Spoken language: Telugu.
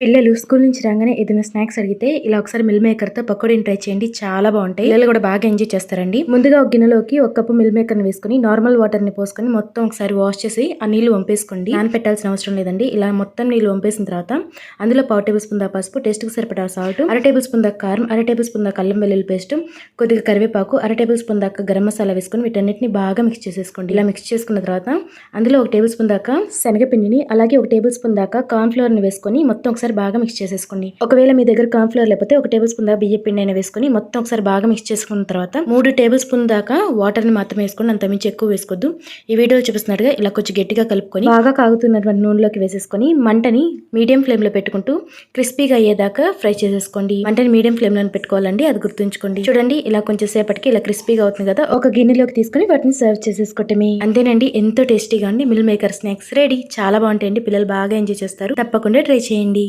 పిల్లలు స్కూల్ నుంచి రాగానే ఏదైనా స్నాక్స్ అడిగితే ఇలా ఒకసారి మిల్ మేకర్ తో పకోడీని ట్రై చేయండి. చాలా బాగుంటాయి. పిల్లలు కూడా బాగా ఎంజాయ్ చేస్తారండి. ముందుగా ఒక గిన్నెలోకి ఒక కప్పు మిల్ మేకర్ ని వేసుకుని నార్మల్ వాటర్ ని పోసుకొని మొత్తం ఒకసారి వాష్ చేసి ఆ నీళ్లు వంపేసుకోండి. నానపెట్టాల్సిన అవసరం లేదండి. ఇలా మొత్తం నీళ్లు వంపేసిన తర్వాత అందులో 1/2 టేబుల్ స్పూన్ దాకా పసుపు, టేస్ట్ కి సరిపడా సాల్ట్, 1/2 టేబుల్ స్పూన్ దాకా కారం, 1/2 టేబుల్ స్పూన్ దాకా అల్లం వెల్లుల్లి పేస్ట్, కొద్దిగా కరివేపాకు, 1/2 టేబుల్ స్పూన్ దాకా గరం మసాలా వేసుకొని వీటన్నిటిని బాగా మిక్స్ చేసేసుకోండి. ఇలా మిక్స్ చేసుకున్న తర్వాత అందులో 1 టేబుల్ స్పూన్ దాకా శనగపిండిని అలాగే 1 టేబుల్ స్పూన్ దాకా కార్న్ ఫ్లోర్ ని వేసుకొని మొత్తం ఒకసారి బాగా మిక్స్ చేసేసుకోండి. ఒకవేళ మీ దగ్గర కార్న్ ఫ్లోర్ లేకపోతే 1 టేబుల్ స్పూన్ దాకా బియ్యం పిండి అయినా వేసుకొని మొత్తం ఒకసారి బాగా మిక్స్ చేసుకున్న తర్వాత 3 టేబుల్ స్పూన్ దాకా వాటర్ ని మాత్రం వేసుకోండి. అంత మించి ఎక్కువ వేసుకోవద్దు. ఈ వీడియోలో చూపిస్తున్నట్టుగా ఇలా కొంచెం గట్టిగా కలుపుకొని బాగా కాగుతున్నటువంటి నూనెలోకి వేసేసుకొని మంటని మీడియం ఫ్లేమ్ లో పెట్టుకుంటూ క్రిస్పీగా అయ్యేదాకా ఫ్రై చేసేసుకోండి. మంటని మీడియం ఫ్లేమ్ లో పెట్టుకోవాలండి, అది గుర్తుంచుకోండి. చూడండి, ఇలా కొంచెం సేపటికి ఇలా క్రిస్పీగా అవుతుంది కదా, ఒక గిన్నెలోకి తీసుకుని వాటిని సర్వ్ చేసేసుకోవటమే. అంతేనండి, ఎంతో టేస్టీగా అండి మిల్ మేకర్ స్నాక్స్ రెడీ. చాలా బాగుంటాయండి. పిల్లలు బాగా ఎంజాయ్ చేస్తారు. తప్పకుండా ట్రై చేయండి.